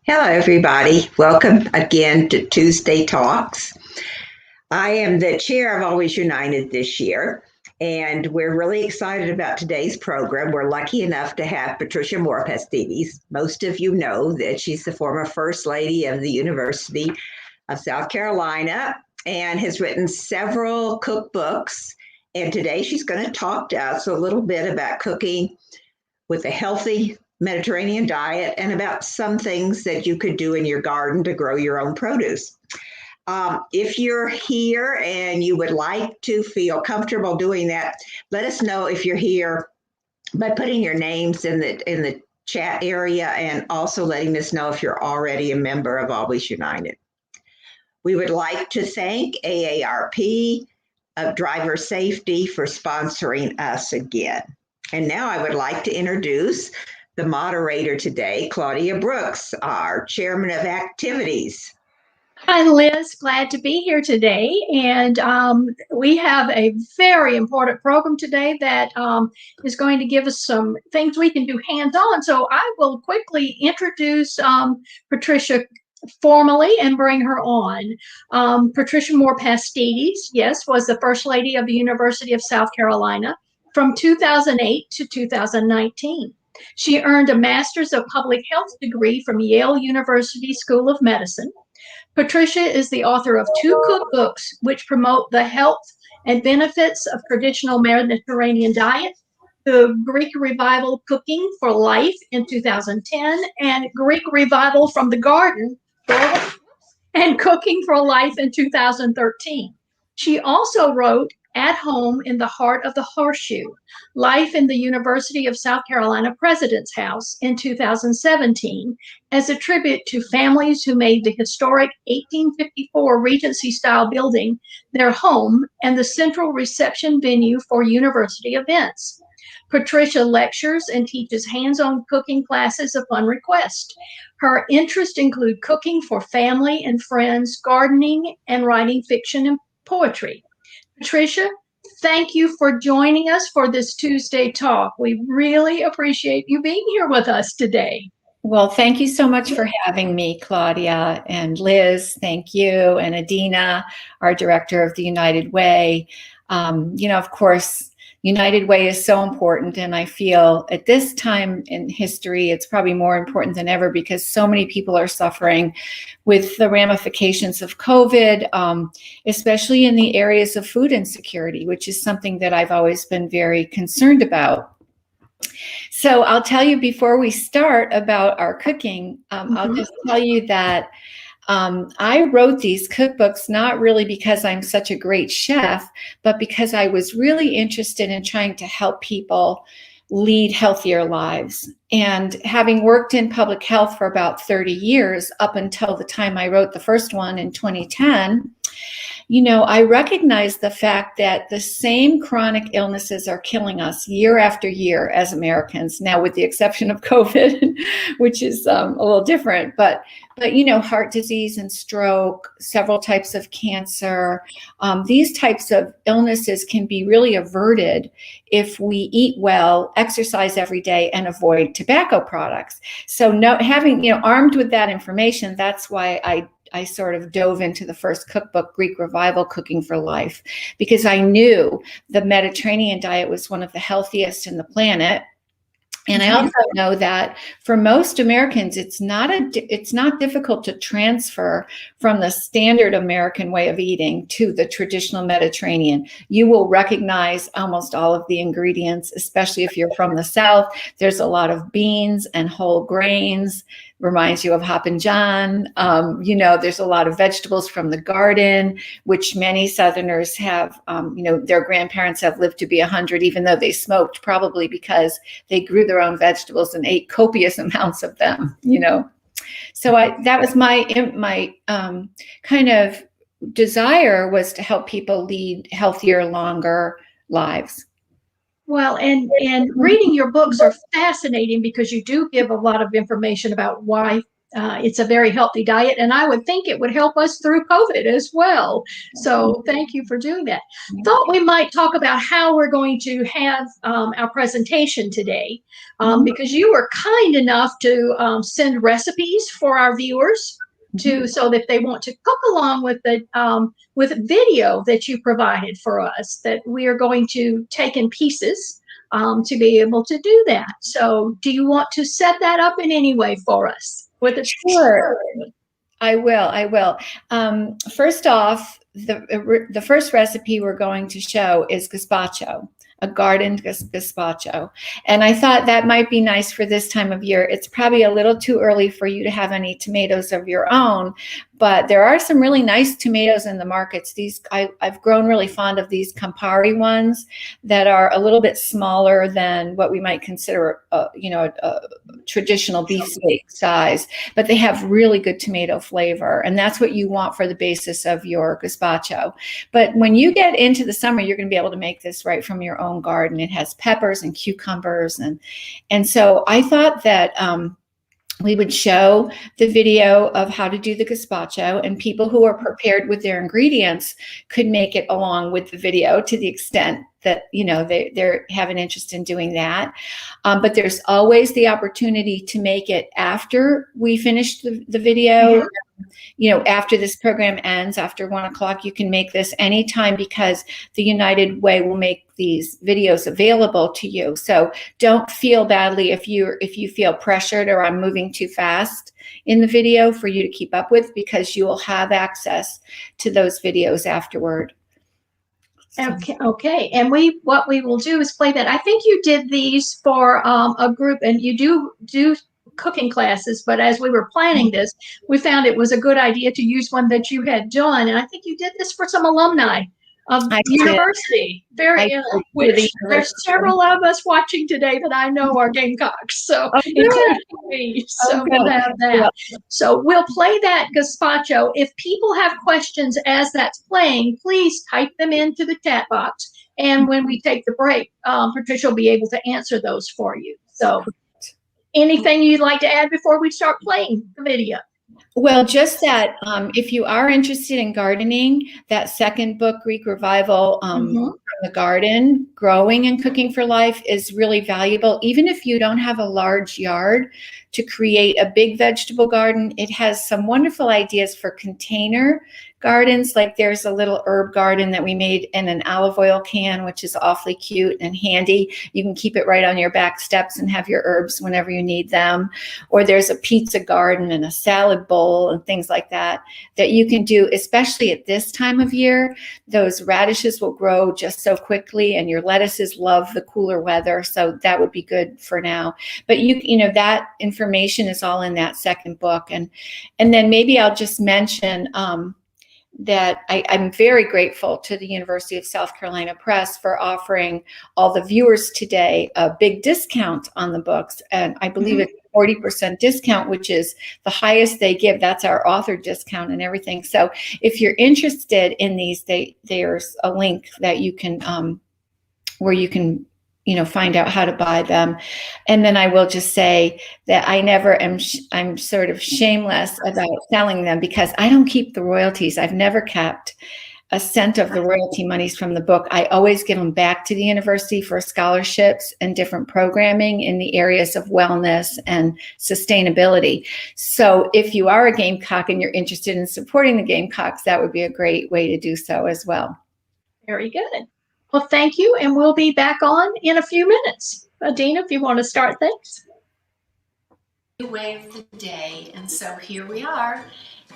Hello, everybody. Welcome again to Tuesday Talks. I am the chair of Always United this year, and we're really excited about today's program. We're lucky enough to have Patricia Moore-Pastides. Most of you know that she's the former First Lady of the University of South Carolina and has written several cookbooks. And today she's going to talk to us a little bit about cooking with a healthy Mediterranean diet and about some things that you could do in your garden to grow your own produce. If you're here and you would like to feel comfortable doing that, let us know if you're here by putting your names in the chat area and also letting us know if you're already a member of Always United. We would like to thank AARP of Driver Safety for sponsoring us again. And now I would like to introduce the moderator today, Claudia Brooks, our chairman of activities. Hi, Liz. Glad to be here today. And we have a very important program today that is going to give us some things we can do hands-on. So I will quickly introduce Patricia formally and bring her on. Patricia Moore-Pastides, yes, was the First Lady of the University of South Carolina from 2008 to 2019. She earned a Master's of Public Health degree from Yale University School of Medicine. Patricia is the author of 2 cookbooks which promote the health and benefits of traditional Mediterranean diet: the Greek Revival Cooking for Life in 2010 and Greek Revival from the Garden and Cooking for Life in 2013. She also wrote At Home in the Heart of the Horseshoe: Life in the University of South Carolina President's House in 2017 as a tribute to families who made the historic 1854 Regency-style building their home and the central reception venue for university events. Patricia lectures and teaches hands-on cooking classes upon request. Her interests include cooking for family and friends, gardening, and writing fiction and poetry. Patricia, thank you for joining us for this Tuesday talk. We really appreciate you being here with us today. Well, thank you so much for having me, Claudia, and Liz, thank you, and Adina, our director of the United Way. Of course, United Way is so important, and I feel at this time in history, it's probably more important than ever because so many people are suffering with the ramifications of COVID, especially in the areas of food insecurity, which is something that I've always been very concerned about. So I'll tell you before we start about our cooking, I'll just tell you that I wrote these cookbooks not really because I'm such a great chef, but because I was really interested in trying to help people lead healthier lives. And having worked in public health for about 30 years, up until the time I wrote the first one in 2010, I recognize the fact that the same chronic illnesses are killing us year after year as Americans, now with the exception of COVID, which is a little different, but heart disease and stroke, several types of cancer, these types of illnesses can be really averted if we eat well, exercise every day, and avoid tobacco products. So having, armed with that information, that's why I sort of dove into the first cookbook, Greek Revival Cooking for Life, because I knew the Mediterranean diet was one of the healthiest in the planet. And I also know that for most Americans, it's not difficult to transfer from the standard American way of eating to the traditional Mediterranean. You will recognize almost all of the ingredients, especially if you're from the South. There's a lot of beans and whole grains. Reminds you of Hoppin' John. There's a lot of vegetables from the garden, which many Southerners have, their grandparents have lived to be 100, even though they smoked, probably because they grew their own vegetables and ate copious amounts of them, So that was my kind of desire, was to help people lead healthier, longer lives. Well, and reading your books are fascinating because you do give a lot of information about why it's a very healthy diet, and I would think it would help us through COVID as well. So thank you for doing that. Thought we might talk about how we're going to have our presentation today, because you were kind enough to send recipes for our viewers so that they want to cook along with the video that you provided for us, that we are going to take in pieces to be able to do that. So do you want to set that up in any way for us? Sure. I will. First off, the first recipe we're going to show is gazpacho, a garden gazpacho. And I thought that might be nice for this time of year. It's probably a little too early for you to have any tomatoes of your own, but there are some really nice tomatoes in the markets. I've grown really fond of these Campari ones that are a little bit smaller than what we might consider, a traditional beefsteak size, but they have really good tomato flavor, and that's what you want for the basis of your gazpacho. But when you get into the summer, you're going to be able to make this right from your own garden. It has peppers and cucumbers, and so I thought that we would show the video of how to do the gazpacho, and people who are prepared with their ingredients could make it along with the video to the extent that, they have an interest in doing that. But there's always the opportunity to make it after we finish the video. After this program ends, after 1 o'clock, you can make this anytime, because the United Way will make these videos available to you. So don't feel badly if you feel pressured or I'm moving too fast in the video for you to keep up with, because you will have access to those videos afterward. Okay. And what we will do is play that. I think you did these for a group, and you do cooking classes, but as we were planning this, we found it was a good idea to use one that you had done, and I think you did this for some alumni of the university. There's several of us watching today that I know are Gamecocks, so including me. So we'll have that. So we'll play that gazpacho. If people have questions as that's playing, please type them into the chat box, and when we take the break, Patricia will be able to answer those for you. So anything you'd like to add before we start playing the video? Well, just that if you are interested in gardening, that second book, Greek Revival, From the Garden, Growing and Cooking for Life, is really valuable. Even if you don't have a large yard to create a big vegetable garden, it has some wonderful ideas for container gardens. Like there's a little herb garden that we made in an olive oil can, which is awfully cute and handy. You can keep it right on your back steps and have your herbs whenever you need them. Or there's a pizza garden and a salad bowl and things like that you can do, especially at this time of year. Those radishes will grow just so quickly, and your lettuces love the cooler weather. So that would be good for now. But that information is all in that second book. And then maybe I'll just mention that I'm very grateful to the University of South Carolina Press for offering all the viewers today a big discount on the books. And I believe it's 40% discount, which is the highest they give. That's our author discount and everything. So if you're interested in these, there's a link that you can, where you can find out how to buy them. And then I will just say that I'm sort of shameless about selling them, because I don't keep the royalties. I've never kept a cent of the royalty monies from the book. I always give them back to the university for scholarships and different programming in the areas of wellness and sustainability. So if you are a Gamecock and you're interested in supporting the Gamecocks, that would be a great way to do so as well. Very good. Well, thank you, and we'll be back on in a few minutes. Adina, if you want to start things. Way of the day, and so here we are.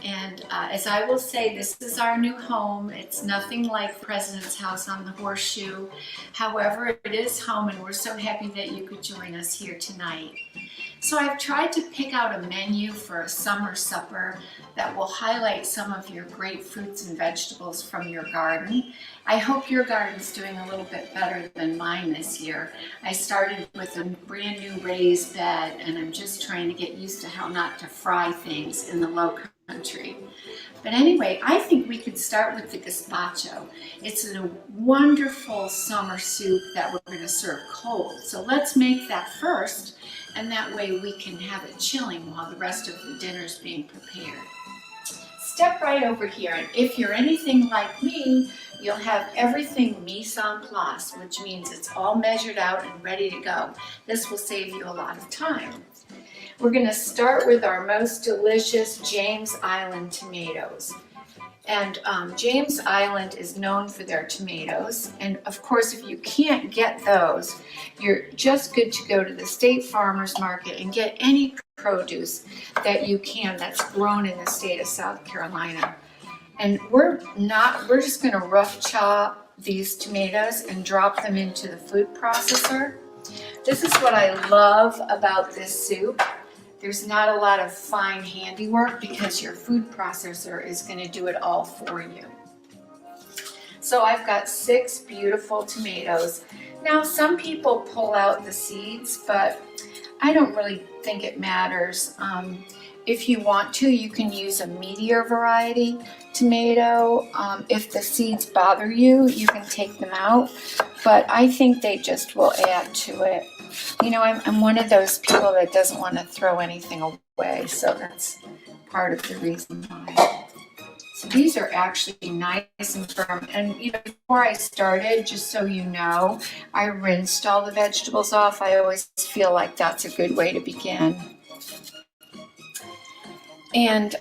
And as I will say, this is our new home. It's nothing like President's House on the Horseshoe. However, it is home, and we're so happy that you could join us here tonight. So I've tried to pick out a menu for a summer supper that will highlight some of your great fruits and vegetables from your garden. I hope your garden's doing a little bit better than mine this year. I started with a brand new raised bed, and I'm just trying to get used to how not to fry things in the low country. But anyway, I think we could start with the gazpacho. It's a wonderful summer soup that we're going to serve cold. So let's make that first, and that way we can have it chilling while the rest of the dinner is being prepared. Step right over here, and if you're anything like me, you'll have everything mise en place, which means it's all measured out and ready to go. This will save you a lot of time. We're going to start with our most delicious James Island tomatoes. And James Island is known for their tomatoes. And of course, if you can't get those, you're just good to go to the state farmer's market and get any produce that you can that's grown in the state of South Carolina. And we're just going to rough chop these tomatoes and drop them into the food processor. This is what I love about this soup. There's not a lot of fine handiwork because your food processor is going to do it all for you. So I've got 6 beautiful tomatoes. Now some people pull out the seeds, but I don't really think it matters. If you want to, you can use a meatier variety tomato. If the seeds bother you, you can take them out, but I think they just will add to it. You know, I'm one of those people that doesn't want to throw anything away, so that's part of the reason why. So these are actually nice and firm. And you know, before I started, just so you know, I rinsed all the vegetables off. I always feel like that's a good way to begin. And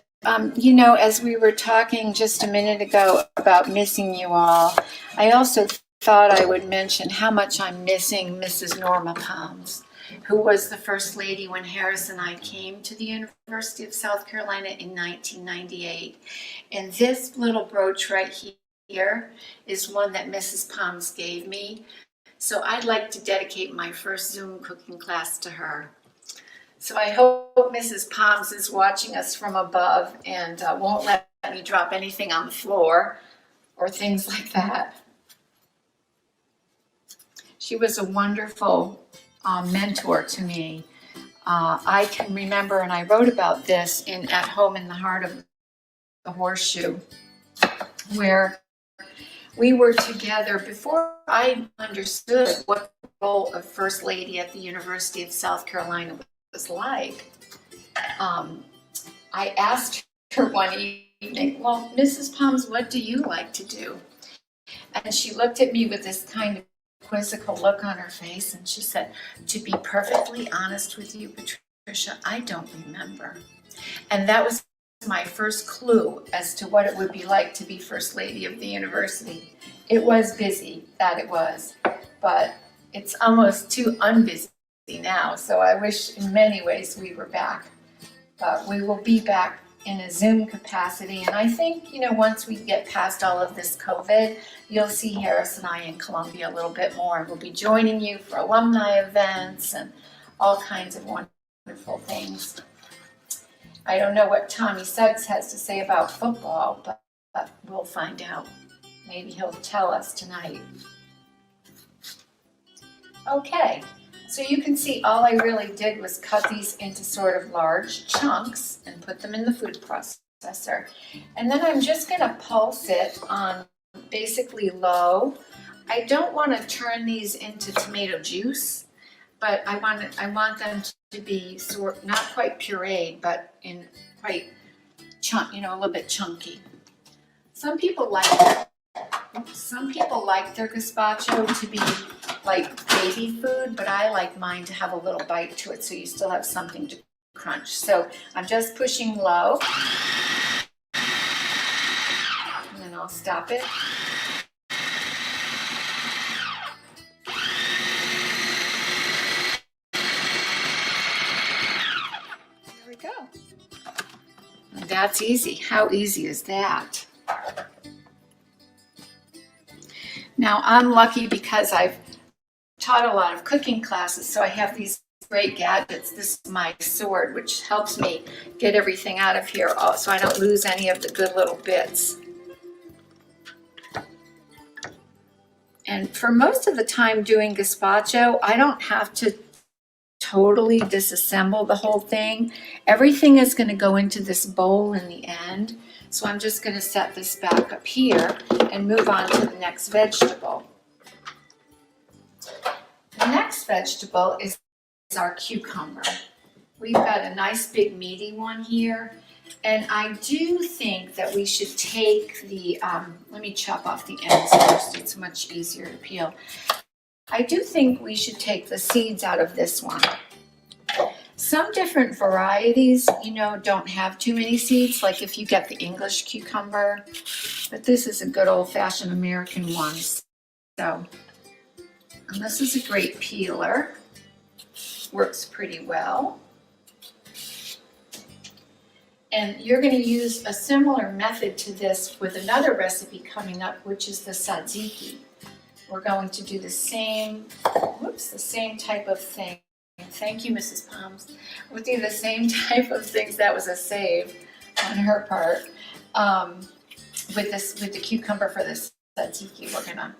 you know, as we were talking just a minute ago about missing you all, I also thought I would mention how much I'm missing Mrs. Norma Palms, who was the First Lady when Harris and I came to the University of South Carolina in 1998. And this little brooch right here is one that Mrs. Palms gave me. So I'd like to dedicate my first Zoom cooking class to her. So I hope Mrs. Palms is watching us from above and won't let me drop anything on the floor or things like that. She was a wonderful mentor to me. I can remember, and I wrote about this in At Home in the Heart of the Horseshoe, where we were together before I understood what the role of First Lady at the University of South Carolina was like. I asked her one evening, well, Mrs. Palms, what do you like to do? And she looked at me with this kind of quizzical look on her face, and she said, to be perfectly honest with you, Patricia, I don't remember. And that was my first clue as to what it would be like to be First Lady of the university. It was busy, that it was, but it's almost too unbusy now, so I wish in many ways we were back. But we will be back in a Zoom capacity, and I think, you know, once we get past all of this COVID, you'll see Harris and I in Columbia a little bit more. We'll be joining you for alumni events and all kinds of wonderful things. I don't know what Tommy Suggs has to say about football, but we'll find out. Maybe he'll tell us tonight. Okay, so you can see all I really did was cut these into sort of large chunks and put them in the food processor. And then I'm just going to pulse it on basically low. I don't want to turn these into tomato juice, but I want them to be not quite pureed, but in quite a little bit chunky. Some people like their gazpacho to be like baby food, but I like mine to have a little bite to it, so you still have something to crunch. So I'm just pushing low, and then I'll stop it. There we go. And that's easy. How easy is that? Now I'm lucky because I've taught a lot of cooking classes, so I have these great gadgets. This is my sword, which helps me get everything out of here so I don't lose any of the good little bits. And for most of the time doing gazpacho, I don't have to totally disassemble the whole thing. Everything is going to go into this bowl in the end. So I'm just going to set this back up here and move on to the next vegetable. The next vegetable is our cucumber. We've got a nice big meaty one here. And I do think that we should take the, let me chop off the ends first. It's much easier to peel. I do think we should take the seeds out of this one. Some different varieties, you know, don't have too many seeds, like if you get the English cucumber, but this is a good old-fashioned American one. So, and this is a great peeler. Works pretty well. And you're going to use a similar method to this with another recipe coming up, which is the tzatziki. We're going to do the same, the same type of thing. Thank you, Mrs. Palms. We'll do the same type of things. That was a save on her part. With the cucumber for this tzatziki, we're going to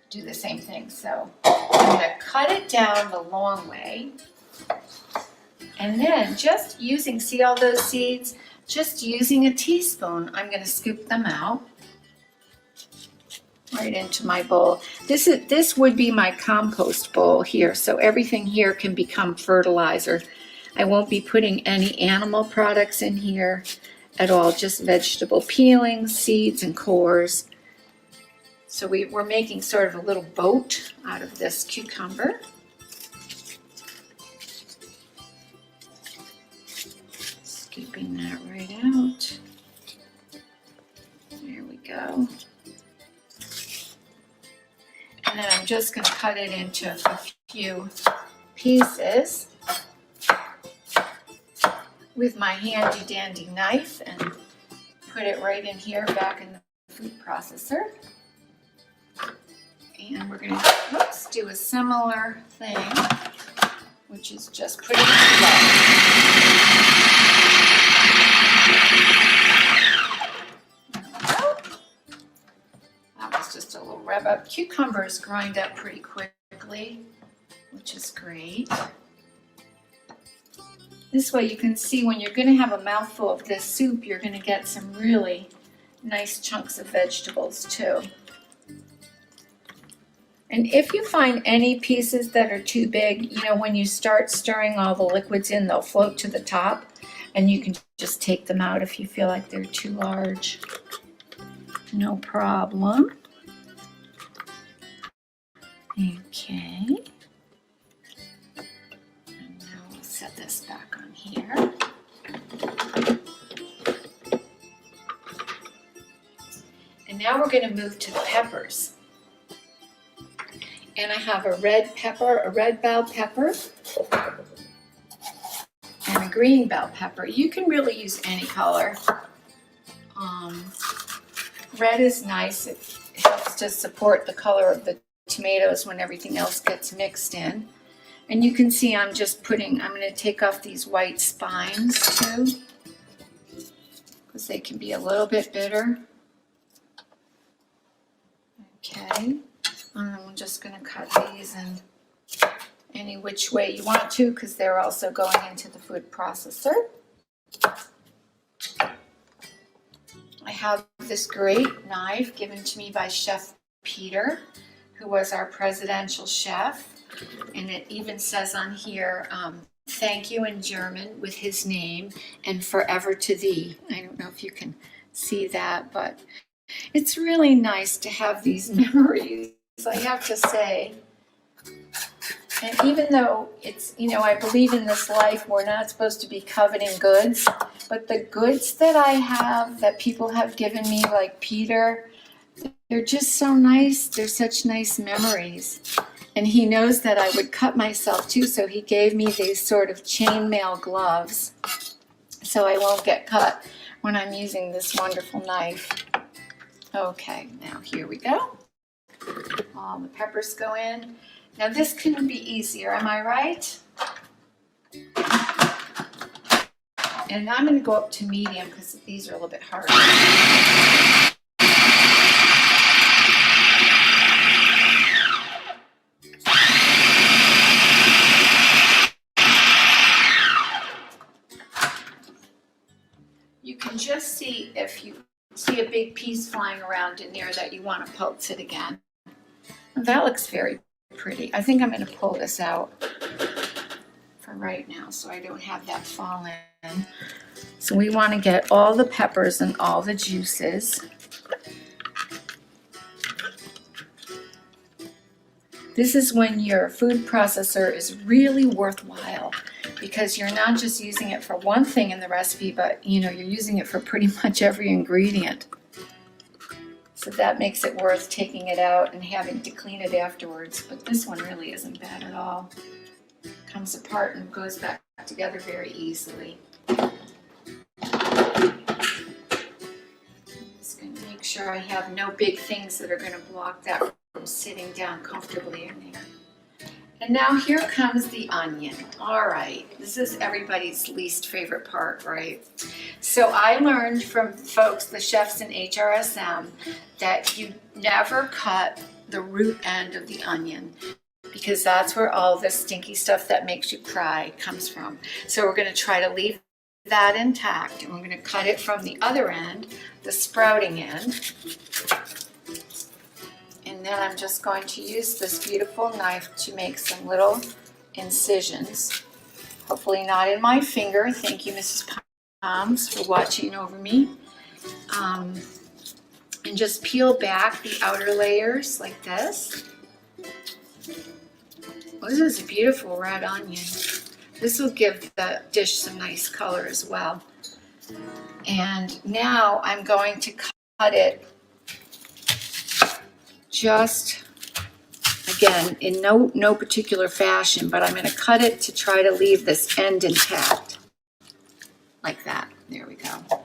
do the same thing. So I'm going to cut it down the long way. And then just using, see all those seeds? Just using a teaspoon, I'm going to scoop them out right into my bowl. This would be my compost bowl here, so everything here can become fertilizer. I won't be putting any animal products in here at all, just vegetable peelings, seeds, and cores. So we're making sort of a little boat out of this cucumber. Scooping that right out. There we go. And then I'm just going to cut it into a few pieces with my handy dandy knife and put it right in here back in the food processor. And we're going to do a similar thing, which is just putting it low. Just a little rev up. Cucumbers grind up pretty quickly, which is great. This way you can see when you're going to have a mouthful of this soup, you're going to get some really nice chunks of vegetables too. And if you find any pieces that are too big, you know, when you start stirring all the liquids in, they'll float to the top, and you can just take them out if you feel like they're too large. No problem. Okay, and now we'll set this back on here. And now we're going to move to the peppers. And I have a red pepper, a red bell pepper, and a green bell pepper. You can really use any color. Red is nice. It helps to support the color of the tomatoes when everything else gets mixed in. And you can see I'm going to take off these white spines too, because they can be a little bit bitter. Okay, and I'm just going to cut these in any which way you want to, because they're also going into the food processor. I have this great knife given to me by Chef Peter, who was our presidential chef, and it even says on here, thank you in German with his name, and forever to thee. I don't know if you can see that, but it's really nice to have these memories, I have to say. And even though it's, you know, I believe in this life, we're not supposed to be coveting goods, but the goods that I have, that people have given me, like Peter, they're just so nice. They're such nice memories. And he knows that I would cut myself too, so he gave me these sort of chainmail gloves so I won't get cut when I'm using this wonderful knife. Okay, now here we go. All the peppers go in. Now this can be easier, am I right? And I'm going to go up to medium because these are a little bit harder. big piece flying around in there that you want to pulse it again. That looks very pretty. I think I'm going to pull this out for right now so I don't have that fall in. So we want to get all the peppers and all the juices. This is when your food processor is really worthwhile, because you're not just using it for one thing in the recipe, but you're using it for pretty much every ingredient. So that makes it worth taking it out and having to clean it afterwards. But this one really isn't bad at all. Comes apart and goes back together very easily. Just going to make sure I have no big things that are going to block that from sitting down comfortably in there. And now here comes the onion. All right, this is everybody's least favorite part, right? So I learned from folks, the chefs in HRSM, that you never cut the root end of the onion, because that's where all the stinky stuff that makes you cry comes from. So we're going to try to leave that intact, and we're going to cut it from the other end, the sprouting end. And then I'm just going to use this beautiful knife to make some little incisions. Hopefully not in my finger. Thank you, Mrs. Palms, for watching over me. And just peel back the outer layers like this. Well, this is a beautiful red onion. This will give the dish some nice color as well. And now I'm going to cut it just, again, in no particular fashion, but I'm going to cut it to try to leave this end intact. Like that. There we go.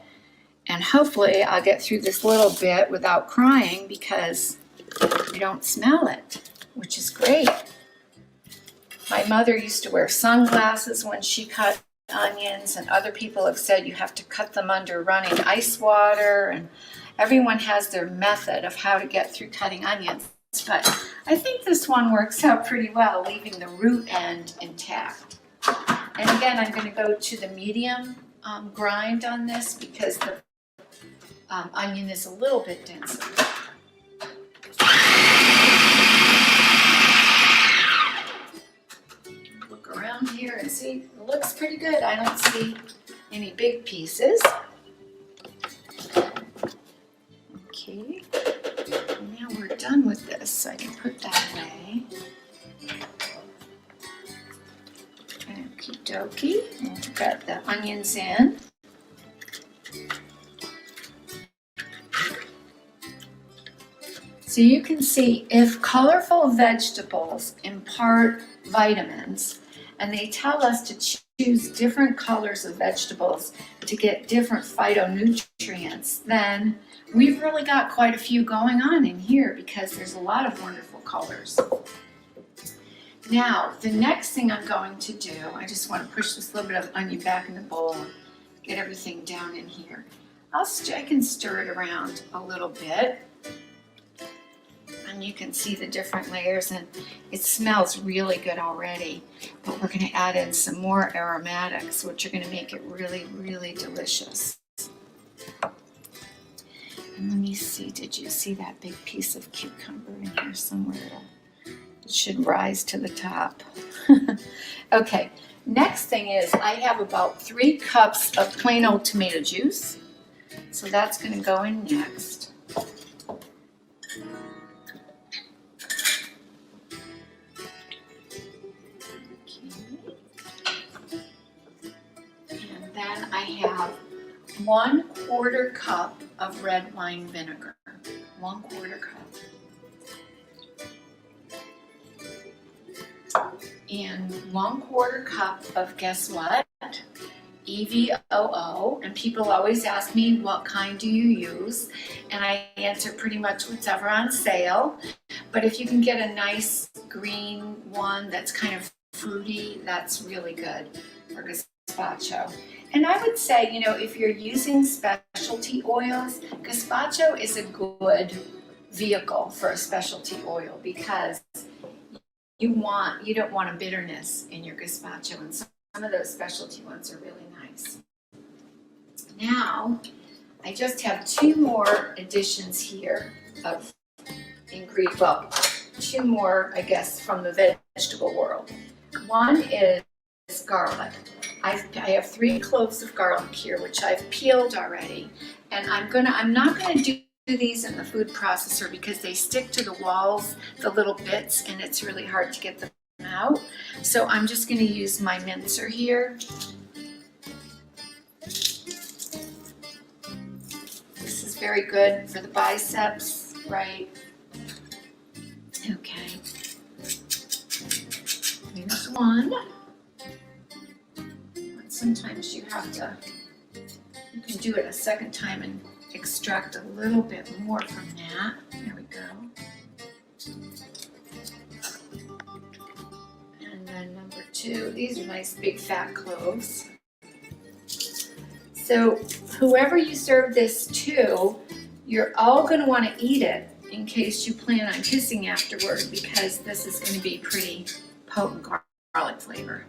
And hopefully I'll get through this little bit without crying, because you don't smell it, which is great. My mother used to wear sunglasses when she cut onions, and other people have said you have to cut them under running ice water, and everyone has their method of how to get through cutting onions. But I think this one works out pretty well, leaving the root end intact. And again, I'm going to go to the medium grind on this, because the onion is a little bit denser. Look around here and see, it looks pretty good. I don't see any big pieces. Okay, now we're done with this. I can put that away. Okie dokie, we've got the onions in. So you can see, if colorful vegetables impart vitamins, and they tell us to choose different colors of vegetables to get different phytonutrients, then we've really got quite a few going on in here, because there's a lot of wonderful colors. Now, the next thing I'm going to do, I just want to push this little bit of onion back in the bowl and get everything down in here. I can stir it around a little bit, and you can see the different layers, and it smells really good already. But we're going to add in some more aromatics, which are going to make it really, really delicious. And let me see, did you see that big piece of cucumber in here somewhere? It should rise to the top. Okay, next thing is, I have about 3 cups of plain old tomato juice. So that's going to go in next. And then I have 1/4 cup of red wine vinegar. 1/4 cup. And 1/4 cup of, guess what? EVOO. And people always ask me, what kind do you use? And I answer pretty much whatever on sale. But if you can get a nice green one that's kind of fruity, that's really good for gazpacho. And I would say, if you're using specialty oils, gazpacho is a good vehicle for a specialty oil, because you don't want a bitterness in your gazpacho, and some of those specialty ones are really nice. Now, I just have two more additions here of ingredient. Well, two more, I guess, from the vegetable world. One is garlic. I have 3 cloves of garlic here, which I've peeled already, and I'm not gonna do these in the food processor because they stick to the walls, the little bits, and it's really hard to get them out. So I'm just gonna use my mincer here. This is very good for the biceps, right? Okay. Here's one. But sometimes you can do it a second time and extract a little bit more from that. There we go. And then number 2, these are nice big fat cloves. So whoever you serve this to, you're all going to want to eat it in case you plan on kissing afterward, because this is going to be pretty potent garlic flavor.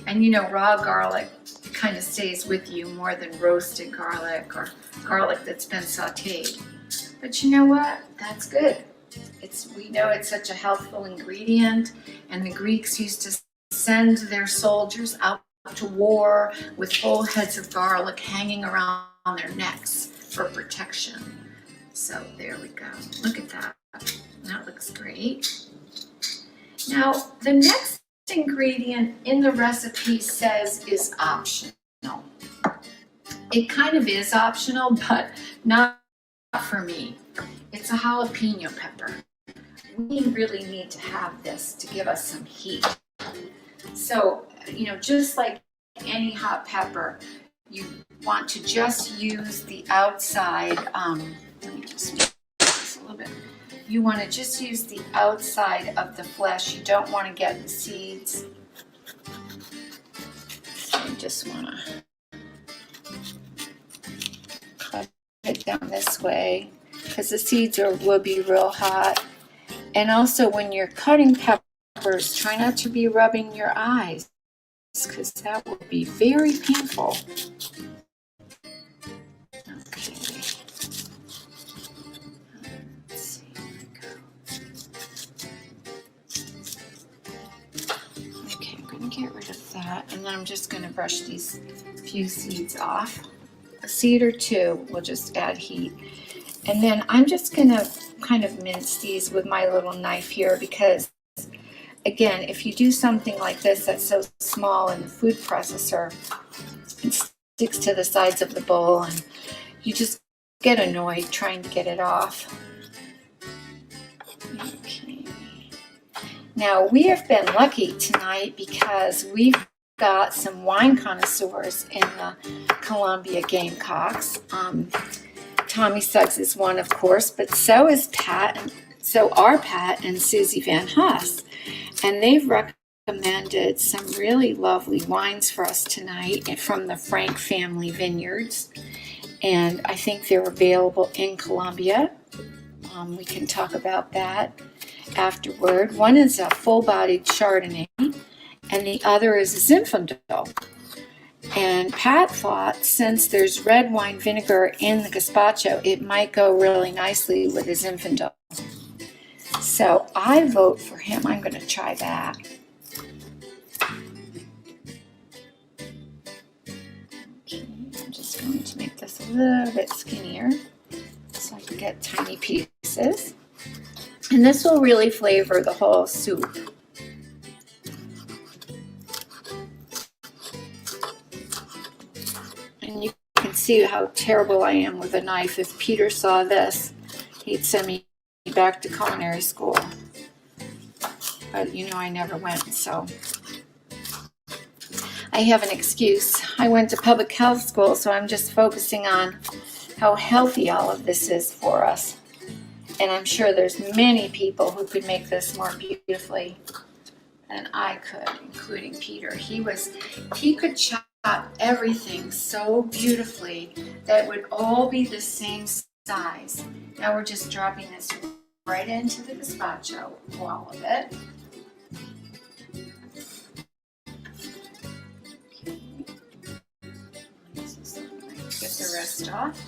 And you know, raw garlic kind of stays with you more than roasted garlic or garlic that's been sauteed. But you know what? That's good. We know it's such a healthful ingredient, and the Greeks used to send their soldiers out to war with whole heads of garlic hanging around their necks for protection. So there we go. Look at that. That looks great. Now, the next ingredient in the recipe says is optional. It kind of is optional, but not for me. It's a jalapeno pepper. We really need to have this to give us some heat. So, you know, just like any hot pepper, you want to just use the outside, let me just move this a little bit. You want to just use the outside of the flesh. You don't want to get the seeds. So you just want to cut it down this way, because the seeds will be real hot. And also when you're cutting peppers, try not to be rubbing your eyes, because that will be very painful. Get rid of that, and then I'm just going to brush these few seeds off. A seed or 2 will just add heat. And then I'm just going to kind of mince these with my little knife here, because again, if you do something like this that's so small in the food processor, it sticks to the sides of the bowl and you just get annoyed trying to get it off. Okay. Now, we have been lucky tonight because we've got some wine connoisseurs in the Columbia Gamecocks. Tommy Suggs is one, of course, but so is Pat, and so are Pat and Susie Van Huss. And they've recommended some really lovely wines for us tonight from the Frank family vineyards. And I think they're available in Columbia. We can talk about that afterward. One is a full-bodied Chardonnay, and the other is a Zinfandel. And Pat thought, since there's red wine vinegar in the gazpacho, it might go really nicely with a Zinfandel. So I vote for him. I'm going to try that. Okay, I'm just going to make this a little bit skinnier so I can get tiny pieces. And this will really flavor the whole soup. And you can see how terrible I am with a knife. If Peter saw this, he'd send me back to culinary school. But you know, I never went, so I have an excuse. I went to public health school, so I'm just focusing on how healthy all of this is for us. And I'm sure there's many people who could make this more beautifully than I could, including Peter. He could chop everything so beautifully that it would all be the same size. Now we're just dropping this right into the gazpacho, all of it. Okay. Get the rest off.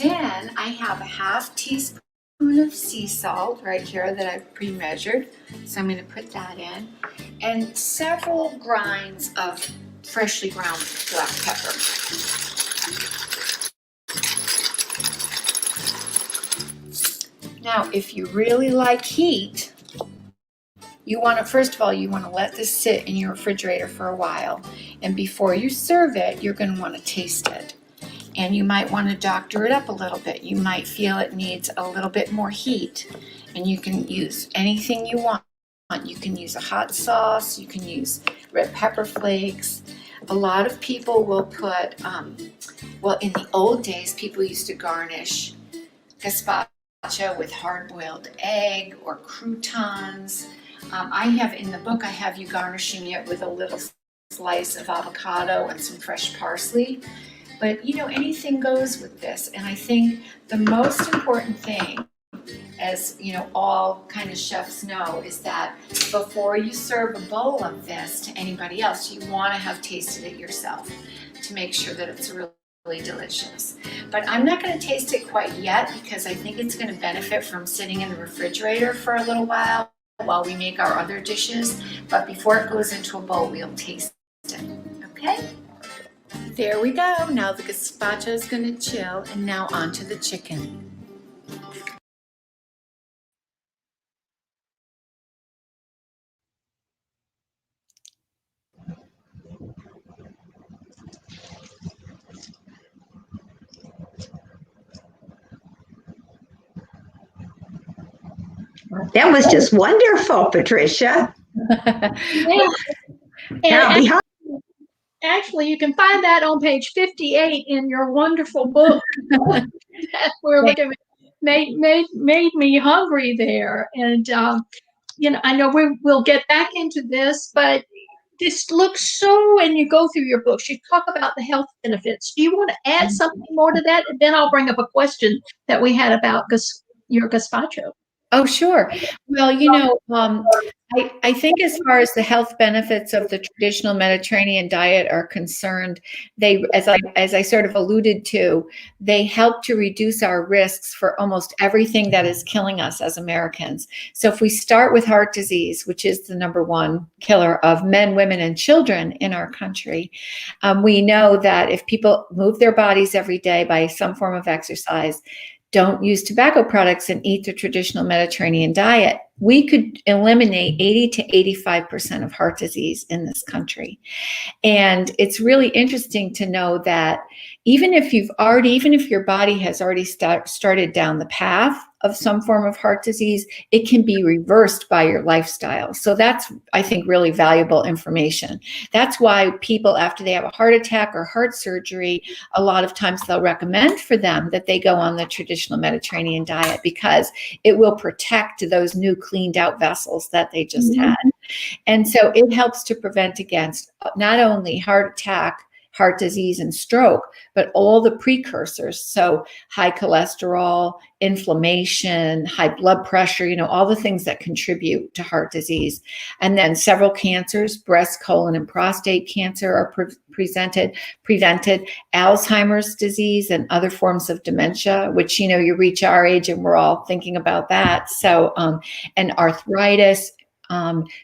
Then I have a half teaspoon of sea salt right here that I've pre-measured. So I'm going to put that in. And several grinds of freshly ground black pepper. Now, if you really like heat, you want to, first of all, you want to let this sit in your refrigerator for a while. And before you serve it, you're going to want to taste it. And you might want to doctor it up a little bit. You might feel it needs a little bit more heat. And you can use anything you want. You can use a hot sauce. You can use red pepper flakes. A lot of people will put, well, in the old days, people used to garnish gazpacho with hard-boiled egg or croutons. I have in the book, I have you garnishing it with a little slice of avocado and some fresh parsley. But you know, anything goes with this. And I think the most important thing, as you know, all kind of chefs know, is that before you serve a bowl of this to anybody else, you want to have tasted it yourself to make sure that it's really delicious. But I'm not going to taste it quite yet because I think it's going to benefit from sitting in the refrigerator for a little while we make our other dishes. But before it goes into a bowl, we'll taste it. Okay? There we go. Now the gazpacho is going to chill, and now onto the chicken. That was just wonderful, Patricia. Yeah. Now, And behind actually, you can find that on page 58 in your wonderful book. That's where we're going made me hungry there. And, you know, I know we'll get back into this, but this looks so, and you go through your books, you talk about the health benefits. Do you want to add something more to that? And then I'll bring up a question that we had about your gazpacho. Oh, sure. Well, you know, I think as far as the health benefits of the traditional Mediterranean diet are concerned, they, as I sort of alluded to, they help to reduce our risks for almost everything that is killing us as Americans. So if we start with heart disease, which is the number one killer of men, women, and children in our country, we know that if people move their bodies every day by some form of exercise, don't use tobacco products, and eat the traditional Mediterranean diet, we could eliminate 80 to 85% of heart disease in this country. And it's really interesting to know that even if your body has already started down the path of some form of heart disease, it can be reversed by your lifestyle. So that's, I think, really valuable information. That's why people, after they have a heart attack or heart surgery, a lot of times they'll recommend for them that they go on the traditional Mediterranean diet, because it will protect those new cleaned out vessels that they just had. And so it helps to prevent against not only heart attack, heart disease, and stroke, but all the precursors. So high cholesterol, inflammation, high blood pressure, you know, all the things that contribute to heart disease. And then several cancers, breast, colon, and prostate cancer are prevented, Alzheimer's disease and other forms of dementia, which, you know, you reach our age and we're all thinking about that. So, and arthritis,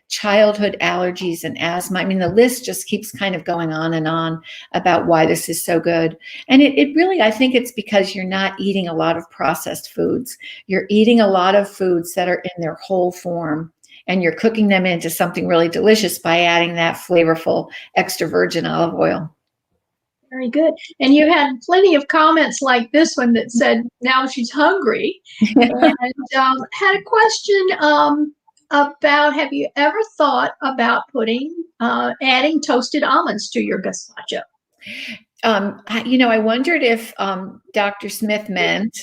childhood allergies and asthma. I mean, the list just keeps kind of going on and on about why this is so good. And it really, I think it's because you're not eating a lot of processed foods. You're eating a lot of foods that are in their whole form, and you're cooking them into something really delicious by adding that flavorful extra virgin olive oil. Very good. And you had plenty of comments like this one that said, now she's hungry. And had a question about, have you ever thought about adding toasted almonds to your gazpacho? You know, I wondered if Dr. Smith meant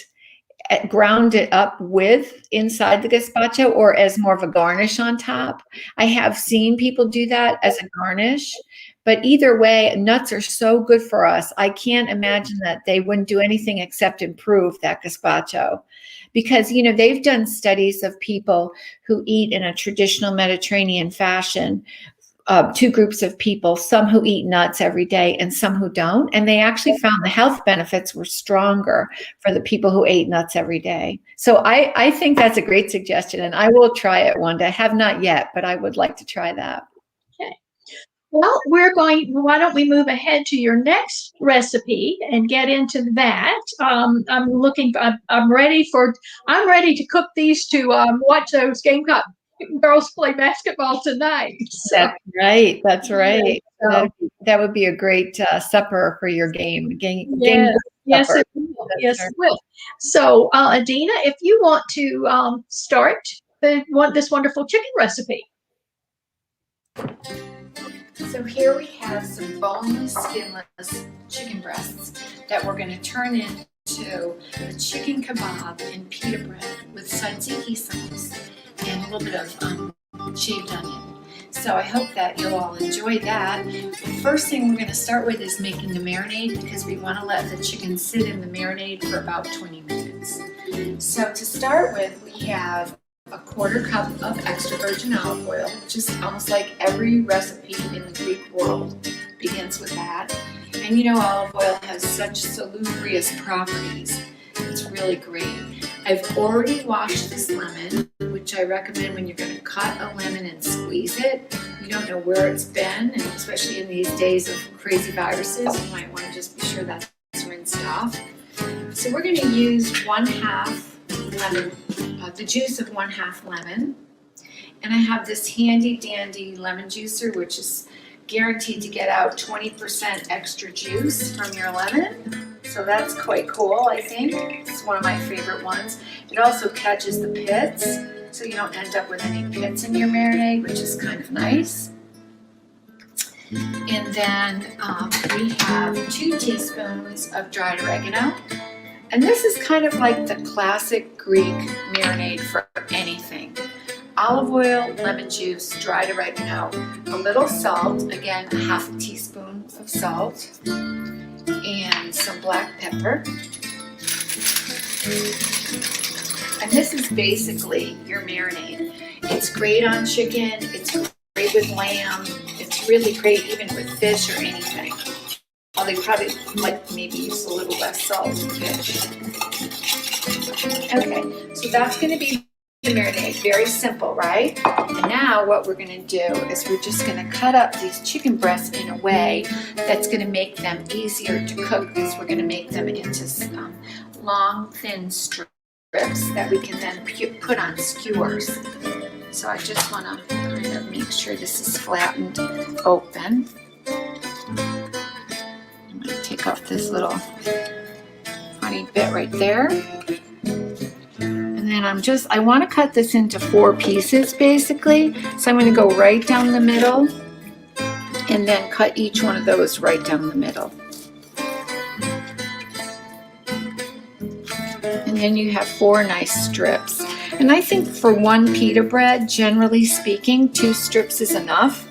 ground it up with inside the gazpacho or as more of a garnish on top. I have seen people do that as a garnish, but either way, nuts are so good for us. I can't imagine that they wouldn't do anything except improve that gazpacho. Because, you know, they've done studies of people who eat in a traditional Mediterranean fashion two groups of people, some who eat nuts every day and some who don't. And they actually found the health benefits were stronger for the people who ate nuts every day. So I think that's a great suggestion, and I will try it one day. I have not yet, but I would like to try that. Okay. Well, why don't we move ahead to your next recipe and get into that? I'm ready to cook these to watch those Gamecock girls play basketball tonight. So, That's right. That's right. so, That would be a great supper for your game. yes, supper. it will. Yes, it will. So, Adina, if you want to start this wonderful chicken recipe. So here we have some boneless, skinless chicken breasts that we're going to turn into a chicken kebab in pita bread with tzatziki sauce and a little bit of shaved onion. So I hope that you'll all enjoy that. The first thing we're going to start with is making the marinade, because we want to let the chicken sit in the marinade for about 20 minutes. So to start with, we have a 1/4 cup of extra virgin olive oil, which is almost like every recipe in the Greek world begins with that. And you know, olive oil has such salubrious properties. It's really great. I've already washed this lemon, which I recommend when you're going to cut a lemon and squeeze it. You don't know where it's been, and especially in these days of crazy viruses, you might want to just be sure that's rinsed off. So we're going to use 1/2 lemon, the juice of 1/2 lemon. And I have this handy dandy lemon juicer, which is guaranteed to get out 20% extra juice from your lemon. So that's quite cool, I think. It's one of my favorite ones. It also catches the pits, so you don't end up with any pits in your marinade, which is kind of nice. And then we have 2 teaspoons of dried oregano. And this is kind of like the classic Greek marinade for anything. Olive oil, lemon juice, dried oregano, a little salt, again, 1/2 teaspoon of salt, and some black pepper. And this is basically your marinade. It's great on chicken, it's great with lamb, it's really great even with fish or anything. Well, they probably like maybe use a little less salt with fish. Okay, so that's going to be the marinade. Very simple, right? And now what we're going to do is we're just going to cut up these chicken breasts in a way that's going to make them easier to cook, because we're going to make them into long, thin strips that we can then put on skewers. So I just want to kind of make sure this is flattened open. I'm going to take off this little funny bit right there. And then I want to cut this into 4 pieces basically. So I'm going to go right down the middle and then cut each one of those right down the middle. And then you have 4 nice strips. And I think for 1 pita bread, generally speaking, 2 strips is enough,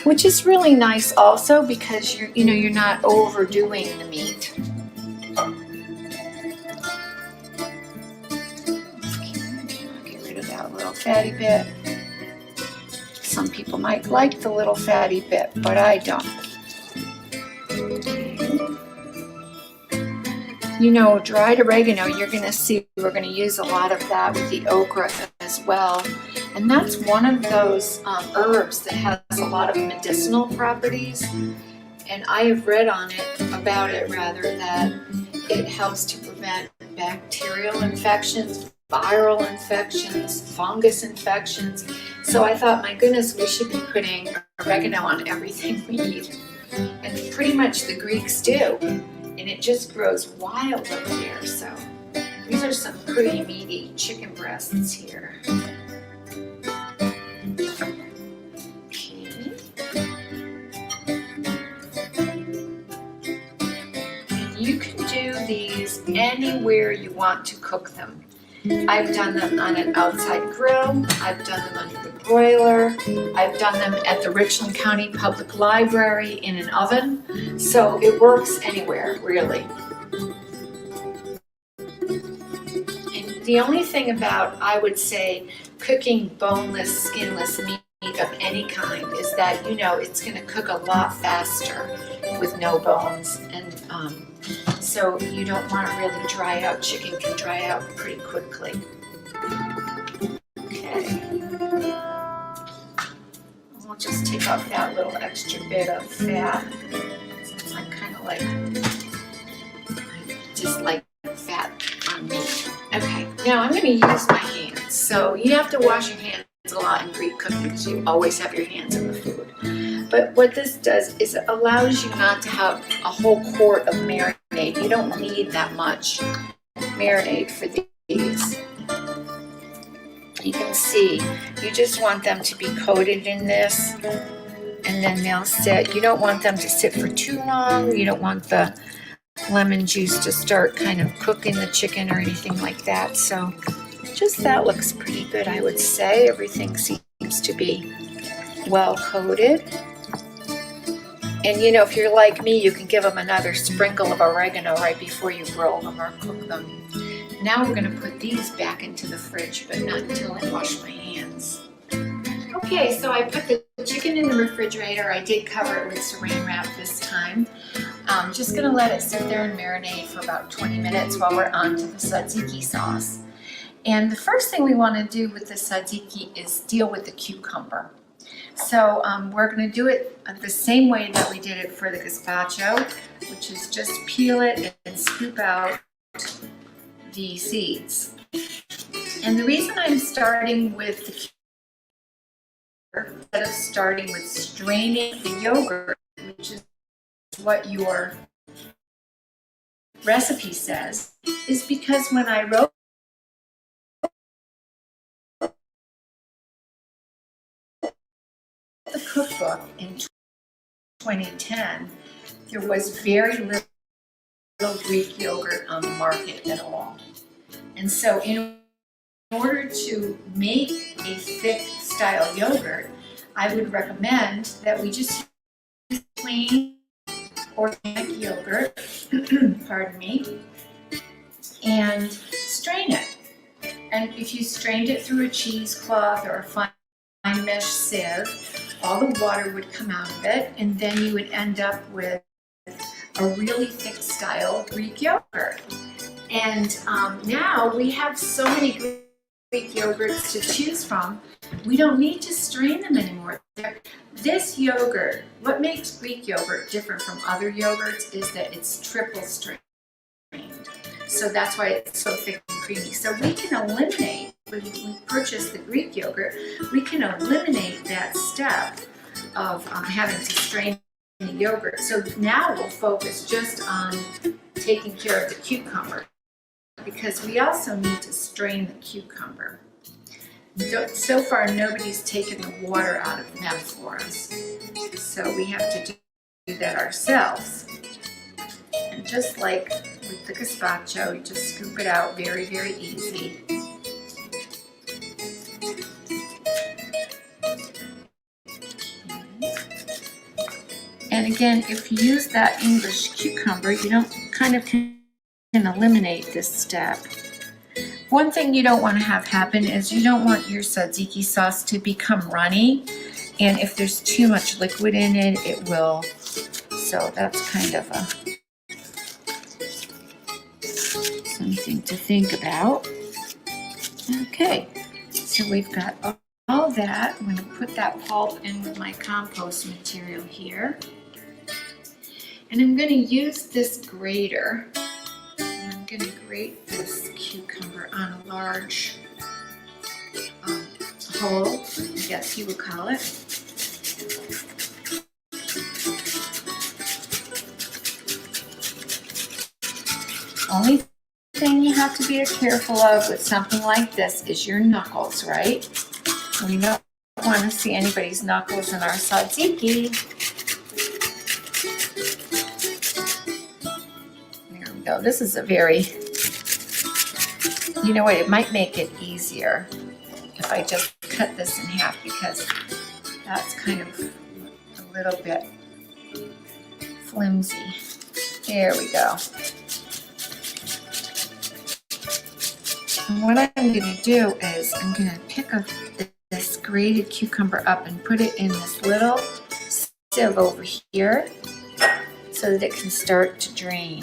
which is really nice also because you're not overdoing the meat. Get rid of that little fatty bit. Some people might like the little fatty bit, but I don't. You know, dried oregano, you're going to see we're going to use a lot of that with the okra as well. And that's one of those herbs that has a lot of medicinal properties. And I have read about it that it helps to prevent bacterial infections, viral infections, fungus infections. So I thought, my goodness, we should be putting oregano on everything we eat. And pretty much the Greeks do. And it just grows wild over there. So these are some pretty meaty chicken breasts here. Okay. And you can do these anywhere you want to cook them. I've done them on an outside grill. I've done them under the broiler. I've done them at the Richland County Public Library in an oven. So it works anywhere, really. And the only thing about, I would say, cooking boneless, skinless meat of any kind is that, you know, it's going to cook a lot faster with no bones. And so you don't want to really dry out. Chicken can dry out pretty quickly. Okay. We'll just take off that little extra bit of fat. Since I'm kind of like, I just like fat on meat. Okay, now I'm going to use my hands. So you have to wash your hands a lot in Greek cooking because you always have your hands in the food. But what this does is it allows you not to have a whole quart of marinade. You don't need that much marinade for these. You can see, you just want them to be coated in this, and then they'll sit. You don't want them to sit for too long. You don't want the lemon juice to start kind of cooking the chicken or anything like that. So just that looks pretty good, I would say. Everything seems to be well coated. And you know, if you're like me, you can give them another sprinkle of oregano right before you grill them or cook them. Now we're going to put these back into the fridge, but not until I wash my hands. Okay, so I put the chicken in the refrigerator. I did cover it with saran wrap this time. I'm just going to let it sit there and marinate for about 20 minutes while we're on to the tzatziki sauce. And the first thing we want to do with the tzatziki is deal with the cucumber. So we're going to do it the same way that we did it for the gazpacho, which is just peel it and scoop out the seeds. And the reason I'm starting with the cucumber instead of starting with straining the yogurt, which is what your recipe says, is because when I wrote the cookbook in 2010, there was very little Greek yogurt on the market at all. And so in order to make a thick style yogurt, I would recommend that we just use plain organic yogurt, pardon me, and strain it. And if you strained it through a cheesecloth or a fine mesh sieve, all the water would come out of it, and then you would end up with a really thick style Greek yogurt. And now we have so many Greek yogurts to choose from, we don't need to strain them anymore. This yogurt, what makes Greek yogurt different from other yogurts is that it's triple strained. So that's why it's so thick and creamy. So we can eliminate, when we purchase the Greek yogurt, we can eliminate that step of having to strain the yogurt. So now we'll focus just on taking care of the cucumber, because we also need to strain the cucumber. So far, nobody's taken the water out of them for us. So we have to do that ourselves. And just like with the gazpacho, you just scoop it out very, very easy. And again, if you use that English cucumber, you don't can eliminate this step. One thing you don't want to have happen is you don't want your tzatziki sauce to become runny. And if there's too much liquid in it, it will. So that's kind of something to think about. Okay, so we've got all that. I'm going to put that pulp in with my compost material here. And I'm going to use this grater. And I'm going to grate this cucumber on a large hole, I guess you would call it. Only thing you have to be careful of with something like this is your knuckles, right? We don't want to see anybody's knuckles in our tzatziki. There we go. This is a very, you know what, it might make it easier if I just cut this in half, because that's kind of a little bit flimsy. There we go. And what I'm going to do is I'm going to pick up this grated cucumber up and put it in this little sieve over here so that it can start to drain.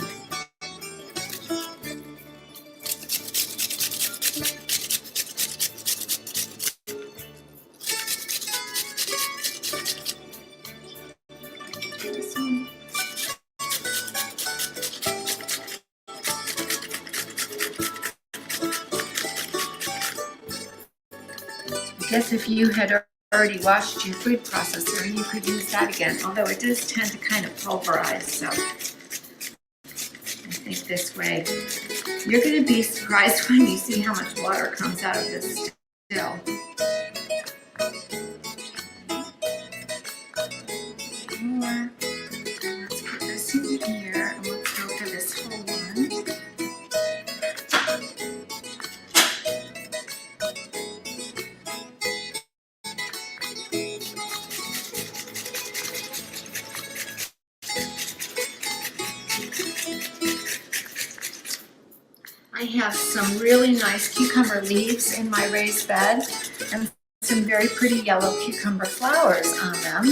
I guess if you had already washed your food processor, you could use that again, although it does tend to kind of pulverize, so I think this way. You're going to be surprised when you see how much water comes out of this still. More. Let's put this in here, and we'll filter this whole one. I have some really nice cucumber leaves in my raised bed and some very pretty yellow cucumber flowers on them.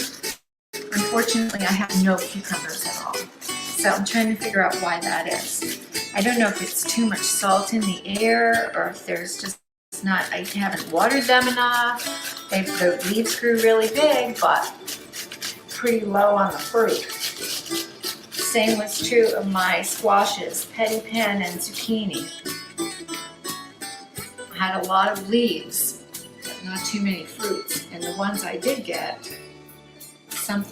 Unfortunately, I have no cucumbers at all, so I'm trying to figure out why that is. I don't know if it's too much salt in the air or if there's just not, I haven't watered them enough. The leaves grew really big, but pretty low on the fruit. Same was true of my squashes, petty pen and zucchini. I had a lot of leaves, but not too many fruits. And the ones I did get, some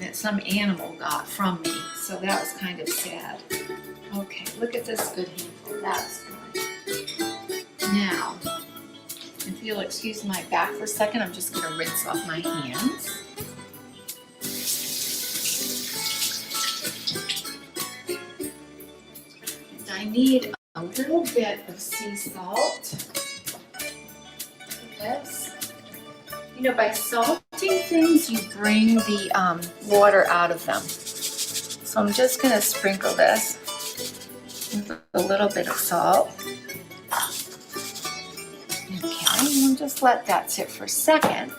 animal got from me, so that was kind of sad. Okay, look at this good handful. That's good. Now, if you'll excuse my back for a second, I'm just going to rinse off my hands. I need a little bit of sea salt. This. You know, by salting things, you bring the water out of them. So I'm just going to sprinkle this with a little bit of salt. Okay, we'll just let that sit for a second.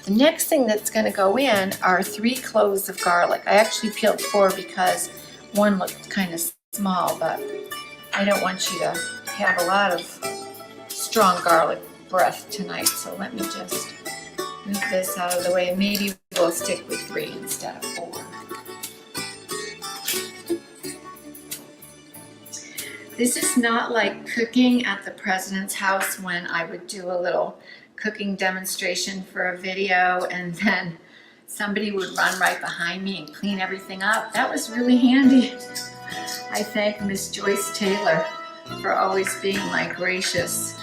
The next thing that's going to go in are 3 cloves of garlic. I actually peeled 4 because one looked kind of small, but I don't want you to have a lot of strong garlic breath tonight, so let me just move this out of the way. Maybe we'll stick with 3 instead of 4. This is not like cooking at the president's house when I would do a little cooking demonstration for a video and then somebody would run right behind me and clean everything up. That was really handy. I thank Miss Joyce Taylor for always being my gracious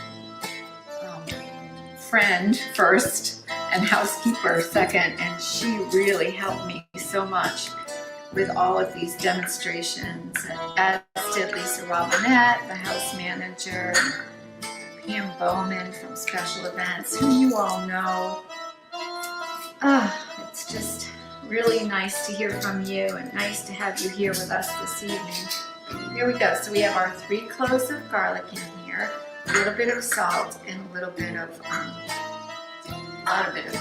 friend first and housekeeper second, and she really helped me so much with all of these demonstrations, as did Lisa Robinette, the house manager, Pam Bowman from Special Events, who you all know. It's just really nice to hear from you and nice to have you here with us this evening. Here we go. So we have our 3 cloves of garlic in here, a little bit of salt, and a little bit of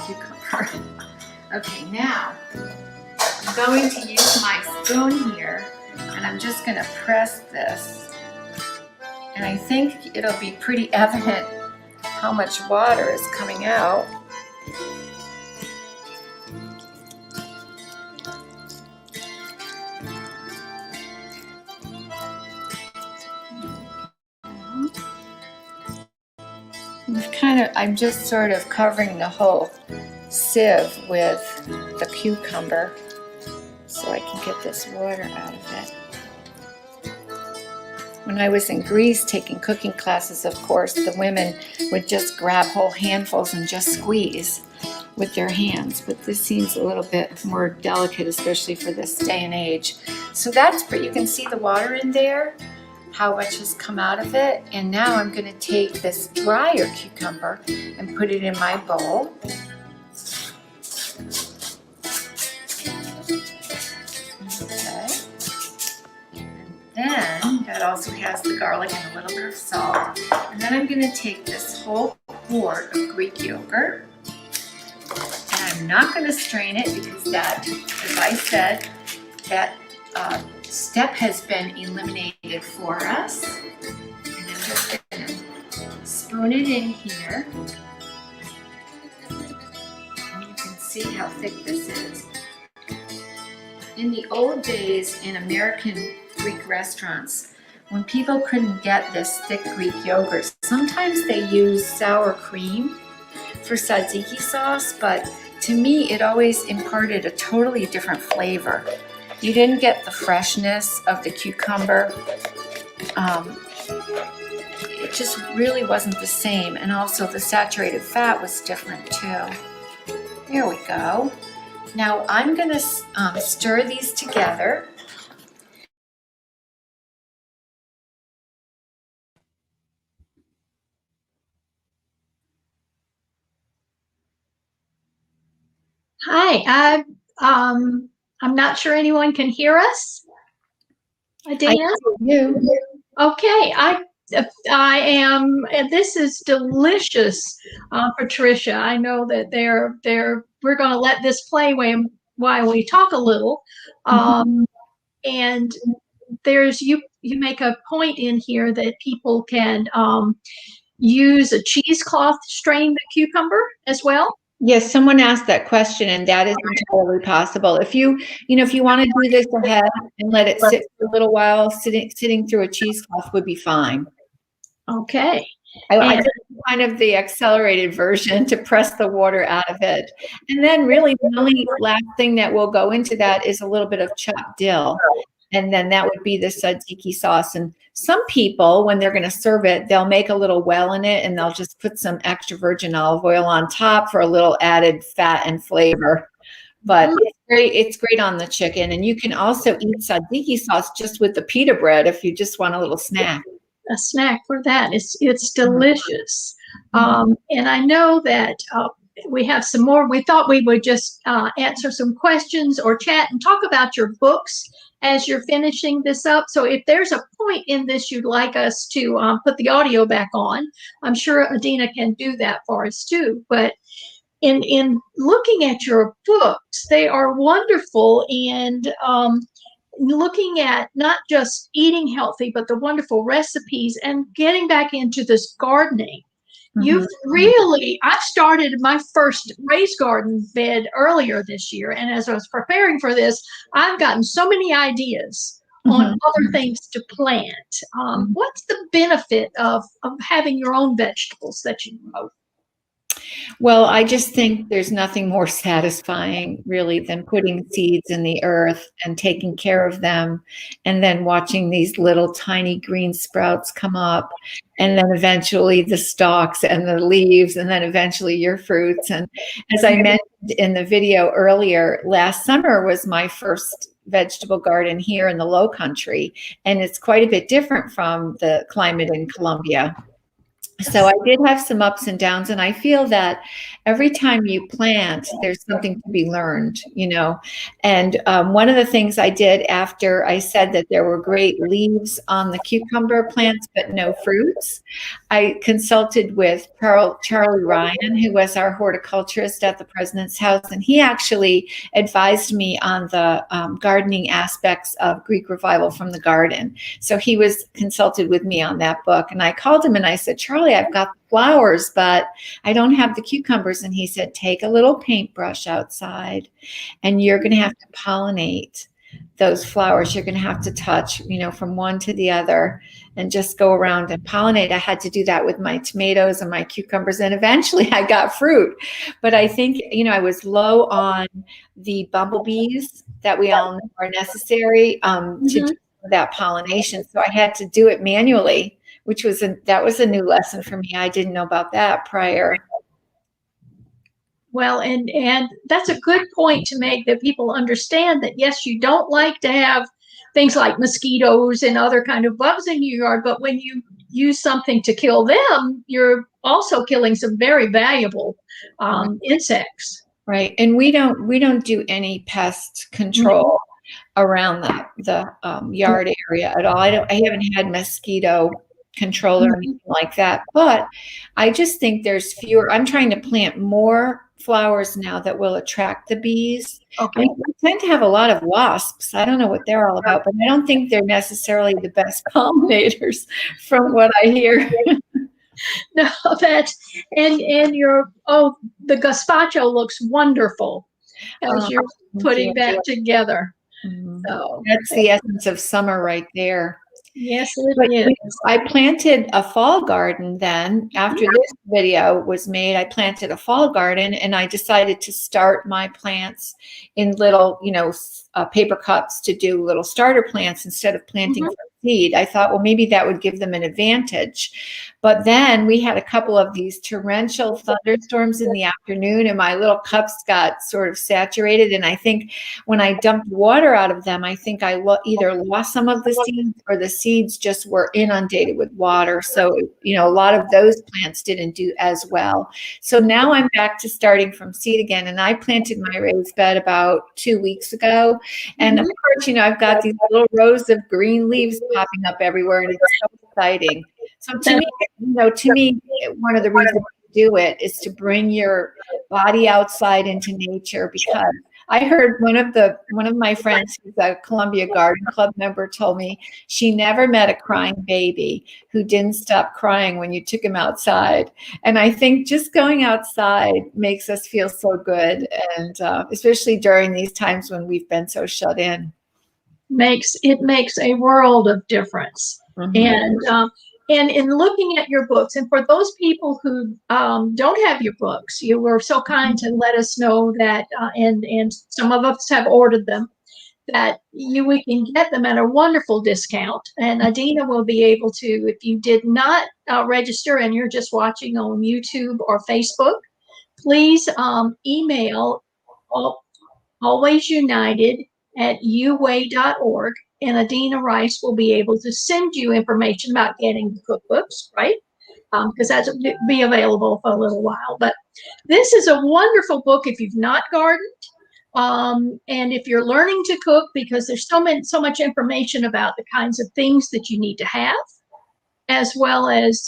cucumber. Okay, now I'm going to use my spoon here, and I'm just going to press this. And I think it'll be pretty evident how much water is coming out. I'm just sort of covering the whole sieve with the cucumber so I can get this water out of it. When I was in Greece taking cooking classes, of course, the women would just grab whole handfuls and just squeeze with their hands, but this seems a little bit more delicate, especially for this day and age. So that's pretty, you can see the water in there, how much has come out of it. And now I'm going to take this drier cucumber and put it in my bowl. Okay. And then that also has the garlic and a little bit of salt. And then I'm going to take this whole quart of Greek yogurt I'm not going to strain it because that, as I said, that step has been eliminated for us. And I'm just going to spoon it in here. And you can see how thick this is. In the old days in American Greek restaurants, when people couldn't get this thick Greek yogurt, sometimes they used sour cream for tzatziki sauce, but to me it always imparted a totally different flavor. You didn't get the freshness of the cucumber. It just really wasn't the same, and also the saturated fat was different too. There we go. Now I'm going to stir these together. Hi, I'm not sure anyone can hear us. Adina? You. Okay, I am, and this is delicious, Patricia. I know that we're going to let this play while we talk a little. And you make a point in here that people can use a cheesecloth to strain the cucumber as well. Yes, someone asked that question, and that is entirely possible. If you want to do this ahead and let it sit for a little while, sitting through a cheesecloth would be fine. Okay. I did kind of the accelerated version to press the water out of it. And then really the only last thing that will go into that is a little bit of chopped dill. And then that would be the tzatziki sauce. And some people, when they're going to serve it, they'll make a little well in it and they'll just put some extra virgin olive oil on top for a little added fat and flavor. But it's great on the chicken. And you can also eat tzatziki sauce just with the pita bread if you just want a little snack. A snack for that. It's delicious. And I know that we have some more. We thought we would just answer some questions or chat and talk about your books as you're finishing this up. So if there's a point in this you'd like us to put the audio back on, I'm sure Adina can do that for us too. But in looking at your books, they are wonderful, and looking at not just eating healthy, but the wonderful recipes and getting back into this gardening. You've really, I started my first raised garden bed earlier this year. And as I was preparing for this, I've gotten so many ideas on other things to plant. What's the benefit of having your own vegetables that you grow? Well, I just think there's nothing more satisfying really than putting seeds in the earth and taking care of them, and then watching these little tiny green sprouts come up, and then eventually the stalks and the leaves, and then eventually your fruits. And as I mentioned in the video earlier, last summer was my first vegetable garden here in the Low Country, and it's quite a bit different from the climate in Colombia. So I did have some ups and downs, and I feel that every time you plant, there's something to be learned, you know. And one of the things I did after I said that there were great leaves on the cucumber plants, but no fruits, I consulted with Charlie Ryan, who was our horticulturist at the President's House, and he actually advised me on the gardening aspects of Greek Revival from the Garden. So he was consulted with me on that book, and I called him and I said, Charlie, I've got the flowers, but I don't have the cucumbers. And he said, take a little paintbrush outside and you're going to have to pollinate those flowers. You're going to have to touch, you know, from one to the other and just go around and pollinate. I had to do that with my tomatoes and my cucumbers, and eventually I got fruit. But I think, you know, I was low on the bumblebees that we all know are necessary to do that pollination. So I had to do it manually, which was that was a new lesson for me. I didn't know about that prior. Well, and that's a good point to make, that people understand that, yes, you don't like to have things like mosquitoes and other kind of bugs in your yard, but when you use something to kill them, you're also killing some very valuable insects. Right. And we don't do any pest control around the yard area at all. I haven't had mosquito control or anything like that. But I just think there's fewer. I'm trying to plant more flowers now that will attract the bees. Okay. We tend to have a lot of wasps. I don't know what they're all about, but I don't think they're necessarily the best pollinators from what I hear. No, and your the gazpacho looks wonderful as you're putting that together. So that's the essence of summer right there. Yes, it is. I planted a fall garden then. After this video was made, I planted a fall garden, and I decided to start my plants in little, paper cups to do little starter plants instead of planting from seed. I thought, well, maybe that would give them an advantage. But then we had a couple of these torrential thunderstorms in the afternoon, and my little cups got sort of saturated. And I think when I dumped water out of them, I think I either lost some of the seeds, or the seeds just were inundated with water. So, a lot of those plants didn't do as well. So now I'm back to starting from seed again. And I planted my raised bed about 2 weeks ago. And of course, I've got these little rows of green leaves popping up everywhere, and it's so exciting. So to me, one of the reasons to do it is to bring your body outside into nature, because I heard one of my friends who's a Columbia Garden Club member told me she never met a crying baby who didn't stop crying when you took him outside. And I think just going outside makes us feel so good, and especially during these times when we've been so shut in. It makes a world of difference. And in looking at your books, and for those people who don't have your books, you were so kind to let us know that, and some of us have ordered them, that we can get them at a wonderful discount. And Adina will be able to, if you did not register and you're just watching on YouTube or Facebook, please email alwaysunited@uway.org. And Adina Rice will be able to send you information about getting the cookbooks, right? Because that's be available for a little while. But this is a wonderful book if you've not gardened, and if you're learning to cook, because there's so much information about the kinds of things that you need to have, as well as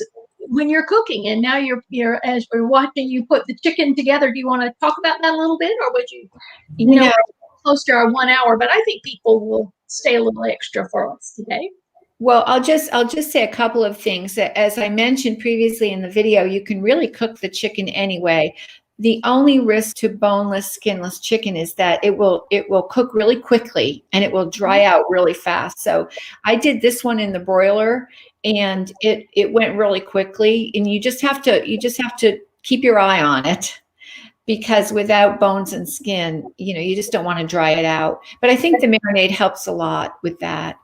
when you're cooking. And now you're as we're watching you put the chicken together. Do you want to talk about that a little bit, or would you? Close to our 1 hour, but I think people will stay a little extra for us today. Well, I'll just say a couple of things. As I mentioned previously in the video, you can really cook the chicken anyway. The only risk to boneless, skinless chicken is that it will cook really quickly and it will dry out really fast. So I did this one in the broiler, and it went really quickly. And you just have to keep your eye on it, because without bones and skin, you just don't want to dry it out. But I think the marinade helps a lot with that.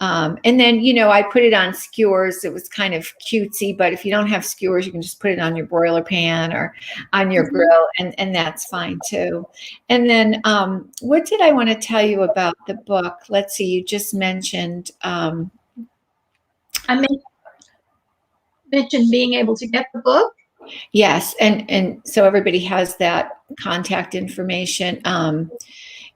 And then, I put it on skewers. It was kind of cutesy, but if you don't have skewers, you can just put it on your broiler pan or on your grill, and that's fine too. And then, what did I want to tell you about the book? Let's see, you just mentioned, I mentioned being able to get the book. Yes, and so everybody has that contact information. I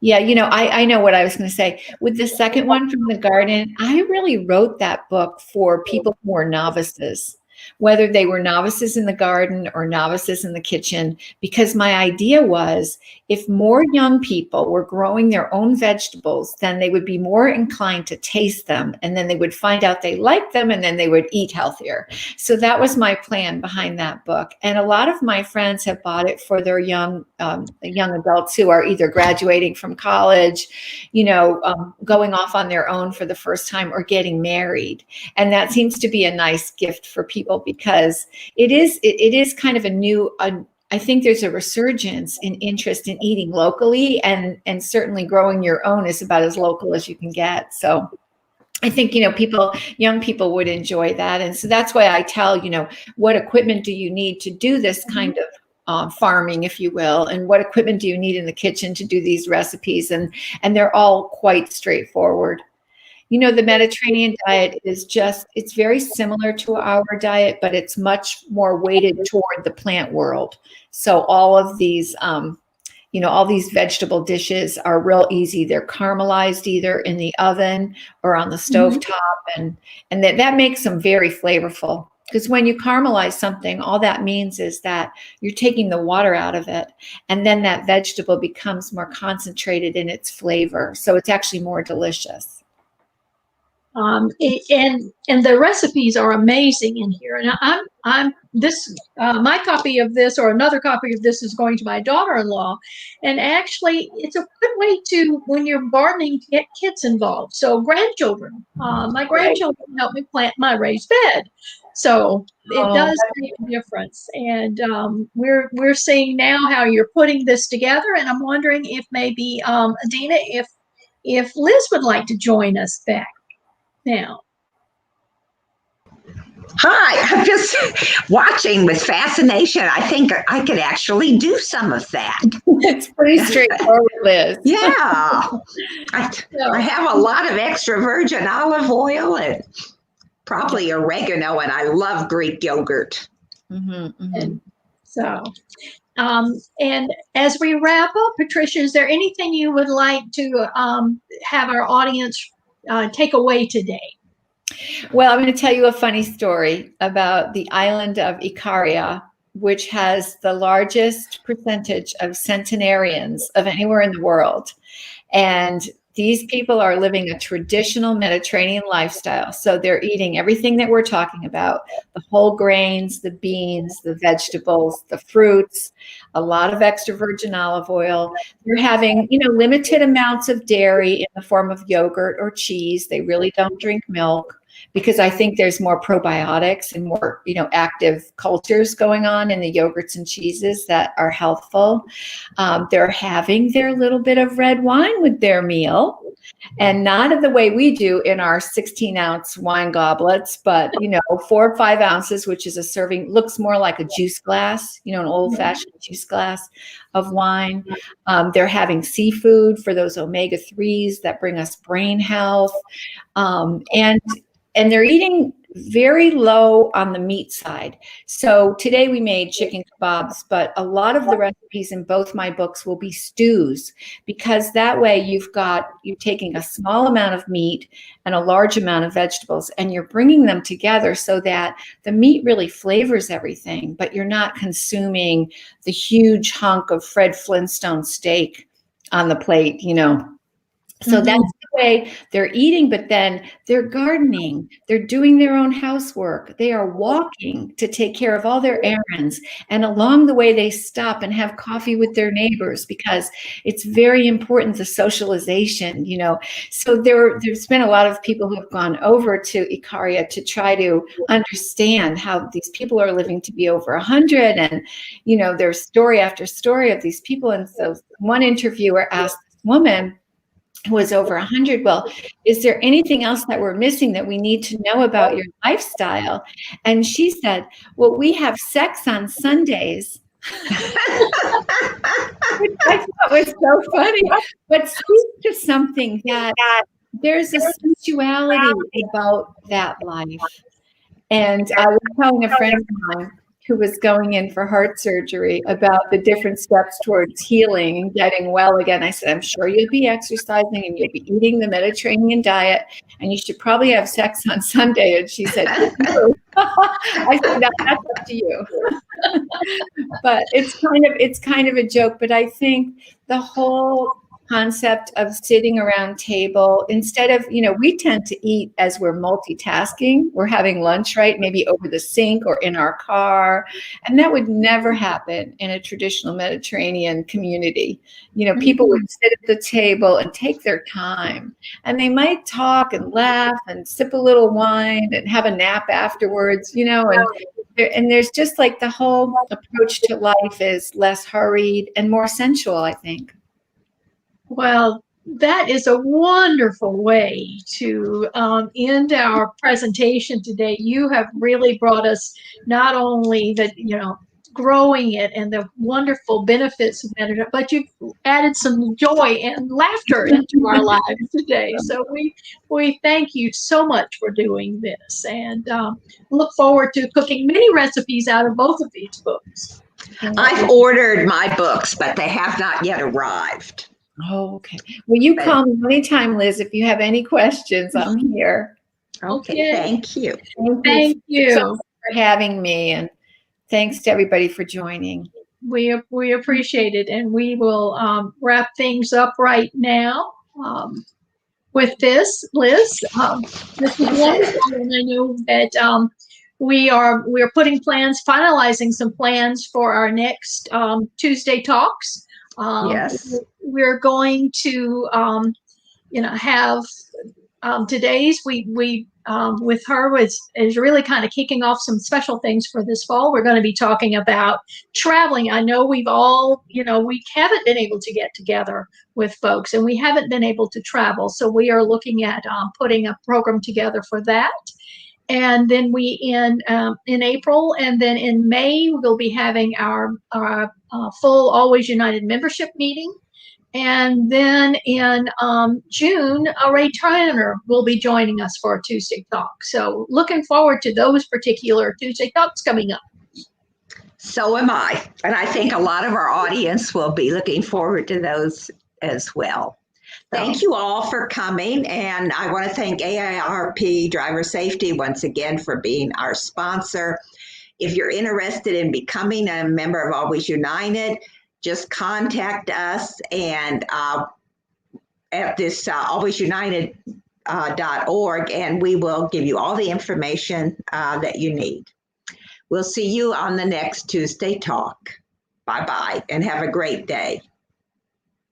know what I was going to say. With the second one from the garden, I really wrote that book for people who are novices, whether they were novices in the garden or novices in the kitchen, because my idea was if more young people were growing their own vegetables, then they would be more inclined to taste them, and then they would find out they liked them, and then they would eat healthier. So that was my plan behind that book. And a lot of my friends have bought it for their young adults who are either graduating from college, going off on their own for the first time, or getting married. And that seems to be a nice gift for people, because it is kind of I think there's a resurgence in interest in eating locally, and certainly growing your own is about as local as you can get. So I think, young people would enjoy that. And so that's why I tell, what equipment do you need to do this kind of farming, if you will, and what equipment do you need in the kitchen to do these recipes? And they're all quite straightforward. The Mediterranean diet it's very similar to our diet, but it's much more weighted toward the plant world. So all of these all these vegetable dishes are real easy. They're caramelized either in the oven or on the stovetop, and that makes them very flavorful. Because when you caramelize something, all that means is that you're taking the water out of it, and then that vegetable becomes more concentrated in its flavor. So it's actually more delicious. And the recipes are amazing in here. And I'm this my copy of this, or another copy of this, is going to my daughter-in-law. And actually, it's a good way to, when you're gardening, to get kids involved. So grandchildren, my grandchildren help me plant my raised bed. So it does make a difference. And we're seeing now how you're putting this together. And I'm wondering if maybe, Adina, if Liz would like to join us back now. Hi, I'm just watching with fascination. I think I could actually do some of that. It's pretty straightforward, Liz. Yeah. I have a lot of extra virgin olive oil and probably oregano, and I love Greek yogurt. And so, and as we wrap up, Patricia, is there anything you would like to have our audience take away today? Well, I'm going to tell you a funny story about the island of Ikaria, which has the largest percentage of centenarians of anywhere in the world. And these people are living a traditional Mediterranean lifestyle. So they're eating everything that we're talking about: the whole grains, the beans, the vegetables, the fruits, a lot of extra virgin olive oil. They're having, limited amounts of dairy in the form of yogurt or cheese. They really don't drink milk, because I think there's more probiotics and more, active cultures going on in the yogurts and cheeses that are healthful. They're having their little bit of red wine with their meal, and not in the way we do in our 16-ounce wine goblets, but, 4 or 5 ounces, which is a serving, looks more like a juice glass, an old-fashioned juice glass of wine. They're having seafood for those omega-3s that bring us brain health. And they're eating very low on the meat side. So today we made chicken kebabs, but a lot of the recipes in both my books will be stews, because that way you're taking a small amount of meat and a large amount of vegetables, and you're bringing them together so that the meat really flavors everything, but you're not consuming the huge hunk of Fred Flintstone steak on the plate, So that's the way they're eating, but then they're gardening, they're doing their own housework, they are walking to take care of all their errands, and along the way they stop and have coffee with their neighbors, because it's very important, the socialization, So there's been a lot of people who have gone over to Ikaria to try to understand how these people are living to be over 100, and there's story after story of these people. And so one interviewer asked this woman who was over 100, well, is there anything else that we're missing that we need to know about your lifestyle? And she said, well, we have sex on Sundays. Which I thought was so funny, but speaks to something that there's a sensuality about that life. And I was telling a friend of mine who was going in for heart surgery about the different steps towards healing and getting well again. I said, I'm sure you'll be exercising and you'll be eating the Mediterranean diet, and you should probably have sex on Sunday. And she said, no. I said, that's up to you. But it's kind of a joke. But I think the whole concept of sitting around table, instead of, we tend to eat as we're multitasking. We're having lunch, right? Maybe over the sink or in our car. And that would never happen in a traditional Mediterranean community. People would sit at the table and take their time, and they might talk and laugh and sip a little wine and have a nap afterwards, and there's just like the whole approach to life is less hurried and more sensual, I think. Well, that is a wonderful way to end our presentation today. You have really brought us not only the, growing it and the wonderful benefits of it, but you've added some joy and laughter into our lives today. So we thank you so much for doing this, and look forward to cooking many recipes out of both of these books. I've ordered my books, but they have not yet arrived. Oh, okay. Well, you call me anytime, Liz, if you have any questions. I'm here. Okay, thank you. Thank you. So much for having me, and thanks to everybody for joining. We appreciate it, and we will wrap things up right now with this, Liz. This is wonderful, and I know that we're finalizing some plans for our next Tuesday talks. Yes. We're going to have today's with her is really kind of kicking off some special things for this fall. We're going to be talking about traveling. I know we haven't been able to get together with folks, and we haven't been able to travel. So we are looking at putting a program together for that. And then in April, and then in May, we'll be having our full Always United membership meeting. And then in June, Ray Turner will be joining us for a Tuesday talk. So looking forward to those particular Tuesday talks coming up. So am I. And I think a lot of our audience will be looking forward to those as well. Thank you all for coming. And I want to thank AARP Driver Safety once again for being our sponsor. If you're interested in becoming a member of Always United, just contact us and at this alwaysunited.org, and we will give you all the information that you need. We'll see you on the next Tuesday talk. Bye-bye, and have a great day.